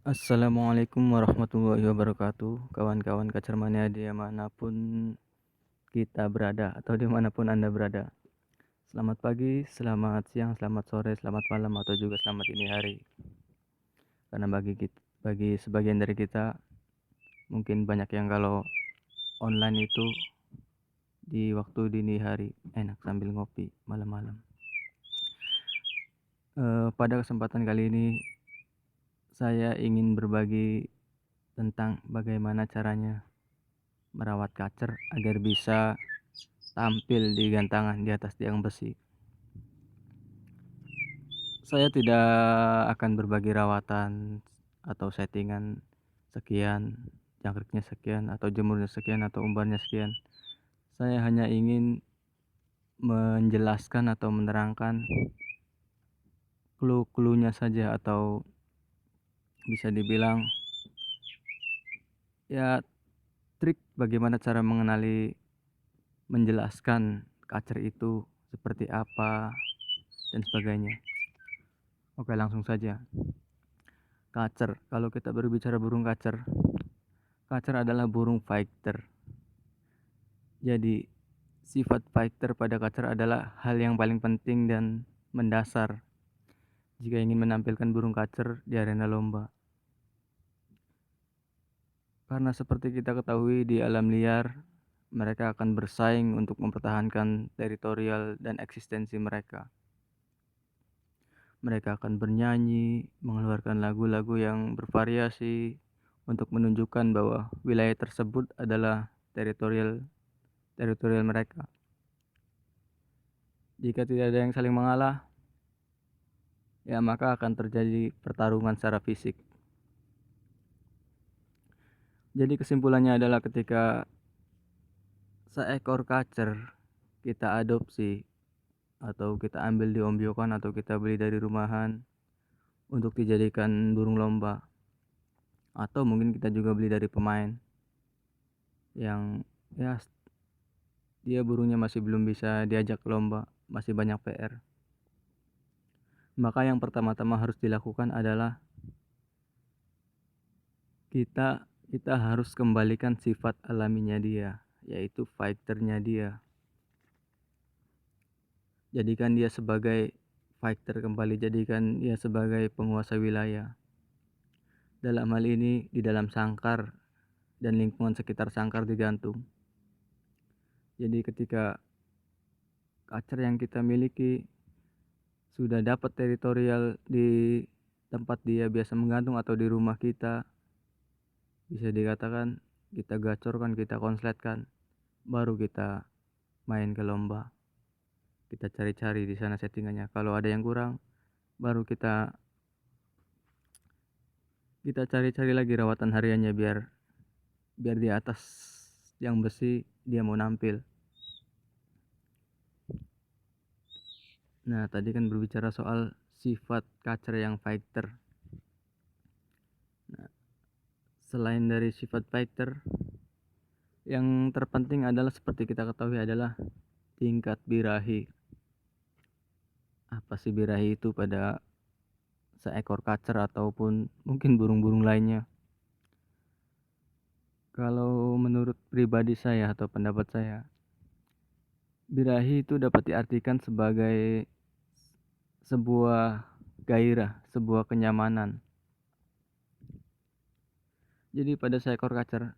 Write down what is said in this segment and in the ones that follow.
Assalamualaikum warahmatullahi wabarakatuh, kawan-kawan Kacermania dimanapun kita berada atau dimanapun Anda berada. Selamat pagi, selamat siang, selamat sore, selamat malam, atau juga selamat dini hari. Karena bagi sebagian dari kita, mungkin banyak yang kalau online itu di waktu dini hari enak sambil ngopi malam-malam. Pada kesempatan kali ini, saya ingin berbagi tentang bagaimana caranya merawat kacer agar bisa tampil di gantangan di atas tiang besi. Saya tidak akan berbagi rawatan atau settingan sekian, jangkriknya sekian, atau jemurnya sekian, atau umbarnya sekian. Saya hanya ingin menjelaskan atau menerangkan clue-cluenya saja, atau bisa dibilang ya trik bagaimana cara menjelaskan kacer itu seperti apa dan sebagainya. Oke, langsung saja. Kacer, kalau kita berbicara burung kacer, kacer adalah burung fighter. Jadi, sifat fighter pada kacer adalah hal yang paling penting dan mendasar jika ingin menampilkan burung kacer di arena lomba. Karena seperti kita ketahui di alam liar, mereka akan bersaing untuk mempertahankan teritorial dan eksistensi mereka. Mereka akan bernyanyi, mengeluarkan lagu-lagu yang bervariasi untuk menunjukkan bahwa wilayah tersebut adalah teritorial mereka. Jika tidak ada yang saling mengalah, ya maka akan terjadi pertarungan secara fisik. Jadi kesimpulannya adalah ketika seekor kacer kita adopsi atau kita ambil di ombyokan atau kita beli dari rumahan untuk dijadikan burung lomba, atau mungkin kita juga beli dari pemain yang ya dia burungnya masih belum bisa diajak ke lomba, masih banyak PR. Maka yang pertama-tama harus dilakukan adalah kita harus kembalikan sifat alaminya dia, yaitu fighternya dia. Jadikan dia sebagai fighter kembali, jadikan dia sebagai penguasa wilayah. Dalam hal ini di dalam sangkar dan lingkungan sekitar sangkar digantung. Jadi ketika kacer yang kita miliki sudah dapat teritorial di tempat dia biasa menggantung atau di rumah kita, bisa dikatakan kita gacorkan, kita konsletkan, baru kita main ke lomba. Kita cari-cari di sana settingannya. Kalau ada yang kurang, baru kita cari-cari lagi rawatan hariannya biar di atas yang besi dia mau nampil. Nah, tadi kan berbicara soal sifat kacer yang fighter. Nah, selain dari sifat fighter, yang terpenting adalah seperti kita ketahui adalah tingkat birahi. Apa sih birahi itu pada seekor kacer ataupun mungkin burung-burung lainnya? Kalau menurut pribadi saya atau pendapat saya, birahi itu dapat diartikan sebagai sebuah gairah, sebuah kenyamanan. Jadi pada seekor kacer,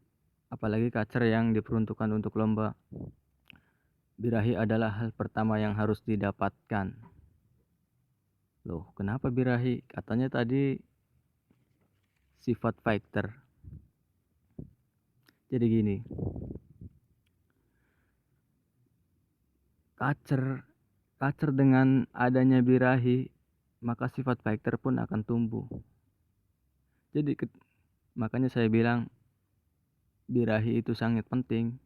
apalagi kacer yang diperuntukkan untuk lomba, birahi adalah hal pertama yang harus didapatkan. Loh, kenapa birahi? Katanya tadi sifat fighter. Jadi gini, kacer dengan adanya birahi, maka sifat fighter pun akan tumbuh. Jadi makanya saya bilang birahi itu sangat penting.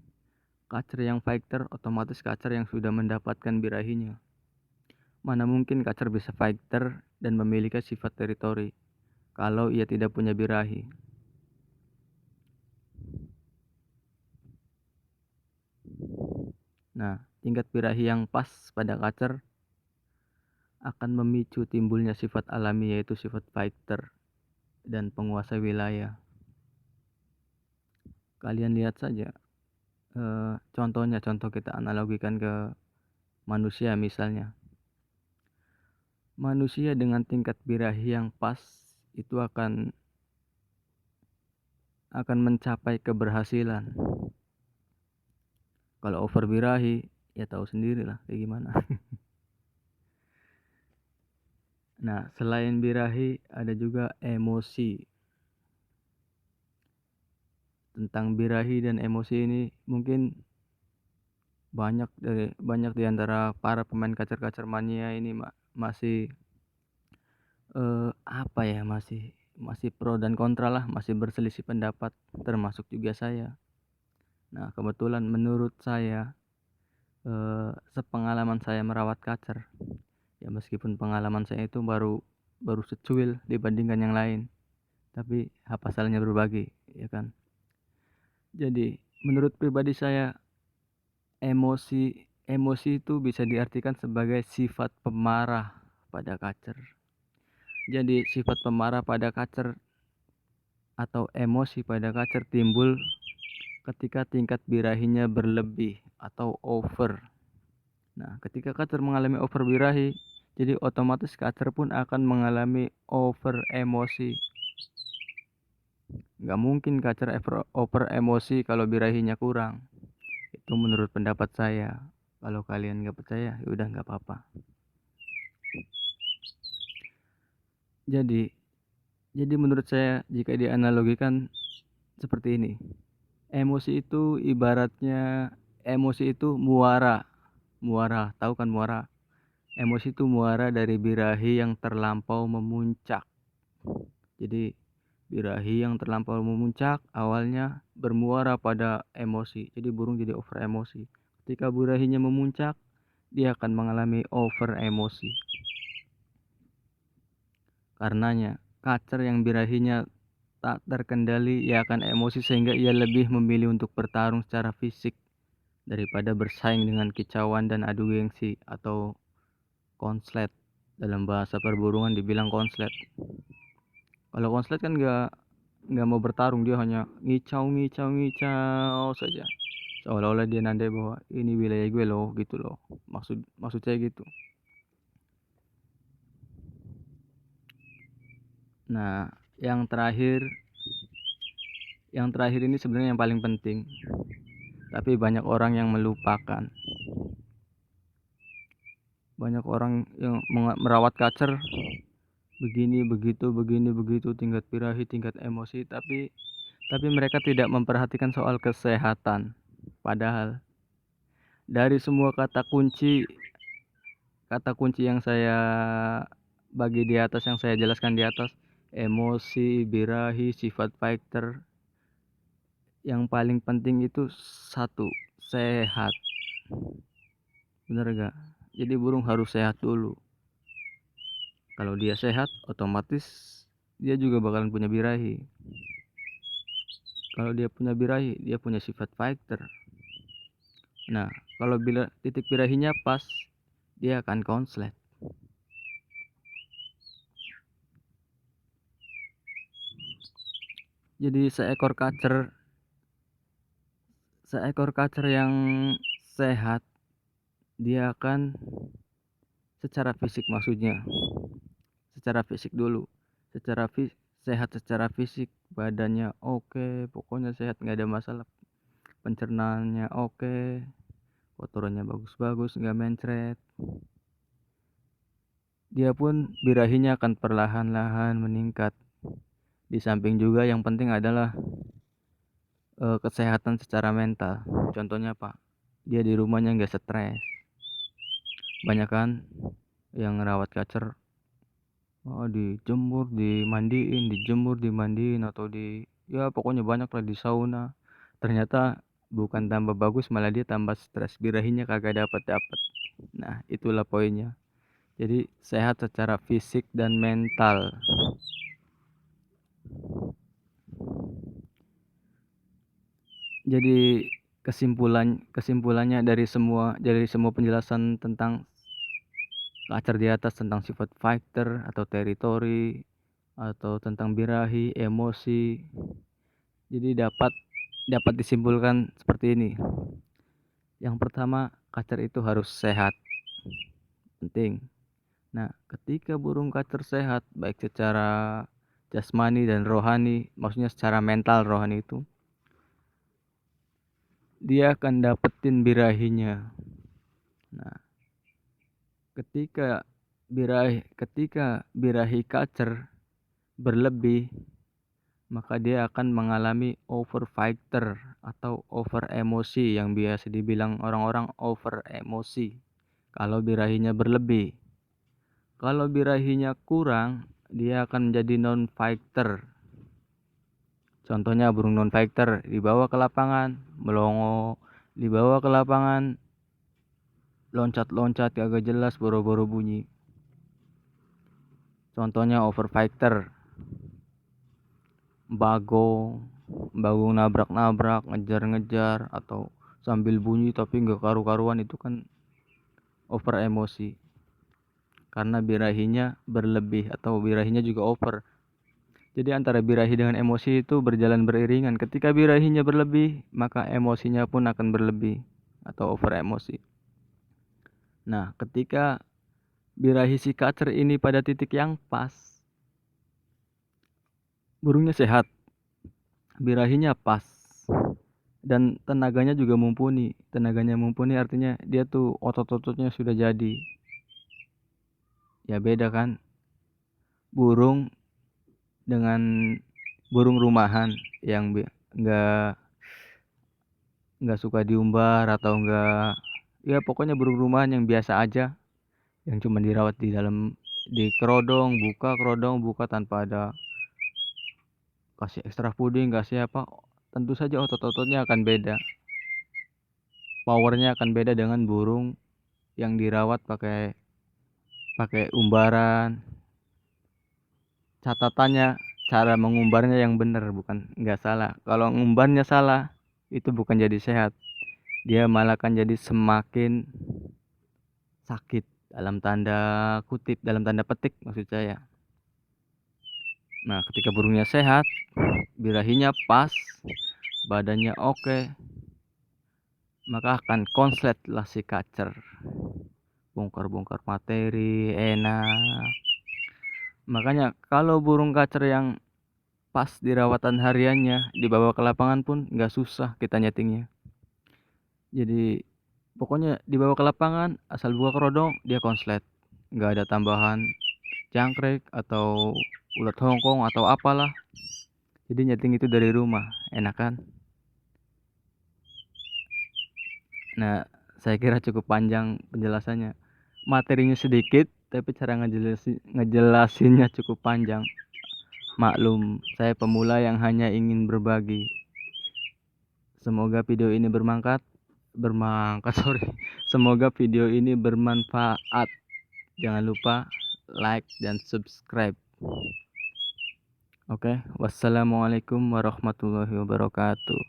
Kacer yang fighter otomatis kacer yang sudah mendapatkan birahinya. Mana mungkin kacer bisa fighter dan memiliki sifat teritori kalau ia tidak punya birahi. Nah, tingkat birahi yang pas pada kacer akan memicu timbulnya sifat alami, yaitu sifat fighter. dan penguasa wilayah. Kalian lihat saja, contoh kita analogikan ke manusia misalnya. Manusia dengan tingkat birahi yang pas itu akan mencapai keberhasilan. Kalau over birahi, ya tahu sendirilah kayak gimana. Nah, selain birahi ada juga emosi. Tentang birahi dan emosi ini mungkin banyak di antara para pemain kacer-kacer mania ini masih masih pro dan kontra lah, masih berselisih pendapat, termasuk juga saya. Nah, kebetulan menurut saya sepengalaman saya merawat kacer, ya meskipun pengalaman saya itu baru secuil dibandingkan yang lain, tapi apa salahnya berbagi, ya kan? Jadi menurut pribadi saya, emosi itu bisa diartikan sebagai sifat pemarah pada kacer. Jadi sifat pemarah pada kacer atau emosi pada kacer timbul ketika tingkat birahinya berlebih atau over. Nah, ketika kacer mengalami over birahi, jadi otomatis kacer pun akan mengalami over emosi. Nggak mungkin kacer over emosi kalau birahinya kurang. Itu menurut pendapat saya. Kalau kalian nggak percaya, ya udah nggak apa-apa. Jadi menurut saya jika dianalogikan seperti ini. Emosi itu muara. Muara, tahu kan muara? Emosi itu muara dari birahi yang terlampau memuncak. Jadi birahi yang terlampau memuncak awalnya bermuara pada emosi. Jadi burung jadi over emosi. Ketika birahinya memuncak, dia akan mengalami over emosi. Karenanya, kacer yang birahinya tak terkendali, ia akan emosi sehingga ia lebih memilih untuk bertarung secara fisik daripada bersaing dengan kicauan dan adu gengsi atau konslet. Dalam bahasa perburungan dibilang konslet. Kalau konslet kan nggak mau bertarung, dia hanya ngicau saja, seolah-olah dia nandai bahwa ini wilayah gue loh, gitu loh. Maksud saya gitu. Nah, yang terakhir ini sebenarnya yang paling penting, tapi banyak orang yang melupakan. Banyak orang yang merawat kacer begini begitu, tingkat birahi, tingkat emosi, tapi mereka tidak memperhatikan soal kesehatan. Padahal dari semua kata kunci yang saya bagi di atas, yang saya jelaskan di atas, emosi, birahi, sifat fighter, yang paling penting itu satu, sehat. Bener gak? Jadi burung harus sehat dulu. Kalau dia sehat, otomatis dia juga bakalan punya birahi. Kalau dia punya birahi, dia punya sifat fighter. Nah, kalau bila titik birahinya pas, dia akan konslet. Jadi seekor kacer yang sehat, dia akan secara fisik, maksudnya secara fisik dulu, sehat secara fisik, badannya oke, pokoknya sehat, nggak ada masalah, pencernaannya oke, kotorannya bagus-bagus, nggak mencret. Dia pun birahinya akan perlahan-lahan meningkat. Di samping juga yang penting adalah kesehatan secara mental. Contohnya apa? Dia di rumahnya nggak stres. Banyak kan yang ngerawat kacer, dijemur, dimandiin, atau ya pokoknya banyak lah, di sauna. Ternyata bukan tambah bagus, malah dia tambah stres, birahinya kagak dapat. Nah, itulah poinnya. Jadi sehat secara fisik dan mental. Jadi kesimpulannya dari semua penjelasan tentang kacer di atas, tentang sifat fighter atau teritori, atau tentang birahi, emosi. Jadi dapat disimpulkan seperti ini. Yang pertama, kacer itu harus sehat, penting. Nah, ketika burung kacer sehat, baik secara jasmani dan rohani, maksudnya secara mental rohani itu, dia akan dapetin birahinya. Nah, ketika birahi kacer berlebih, maka dia akan mengalami over fighter atau over emosi, yang biasa dibilang orang-orang over emosi kalau birahinya berlebih. Kalau birahinya kurang, dia akan menjadi non fighter. Contohnya burung non fighter dibawa ke lapangan melongo, dibawa ke lapangan loncat-loncat kagak jelas, boro-boro bunyi. Contohnya over fighter, bagong nabrak-nabrak, ngejar-ngejar, atau sambil bunyi tapi nggak karu-karuan, itu kan over emosi. Karena birahinya berlebih atau birahinya juga over. Jadi antara birahi dengan emosi itu berjalan beriringan. Ketika birahinya berlebih, maka emosinya pun akan berlebih atau over emosi. Nah, ketika birahi si kacer ini pada titik yang pas, burungnya sehat, birahinya pas, dan tenaganya juga mumpuni. Tenaganya mumpuni artinya dia tuh otot-ototnya sudah jadi. Ya beda kan burung dengan burung rumahan yang nggak suka diumbar, atau nggak, ya pokoknya burung rumahan yang biasa aja, yang cuma dirawat di kerodong buka tanpa ada kasih ekstra puding, kasih apa. Tentu saja otot-ototnya akan beda, powernya akan beda dengan burung yang dirawat pakai umbaran. Catatannya, cara mengumbarnya yang benar, bukan nggak salah. Kalau ngumbarnya salah, itu bukan jadi sehat, dia malah akan jadi semakin sakit, dalam tanda kutip, dalam tanda petik maksud saya. Nah, ketika burungnya sehat, birahinya pas, badannya oke, maka akan konslet lah si kacer. Bongkar-bongkar materi, enak. Makanya kalau burung kacer yang pas dirawatan hariannya, dibawa ke lapangan pun nggak susah kita nyetingnya. Jadi pokoknya dibawa ke lapangan, asal buka kerodong, dia konslet. Nggak ada tambahan jangkrik atau ulat hongkong atau apalah. Jadi nyeting itu dari rumah, enak kan? Nah, saya kira cukup panjang penjelasannya. Materinya sedikit, tapi cara ngejelasinnya cukup panjang. Maklum, saya pemula yang hanya ingin berbagi. Semoga video ini sorry. Semoga video ini bermanfaat. Jangan lupa like dan subscribe. Oke, wassalamualaikum warahmatullahi wabarakatuh.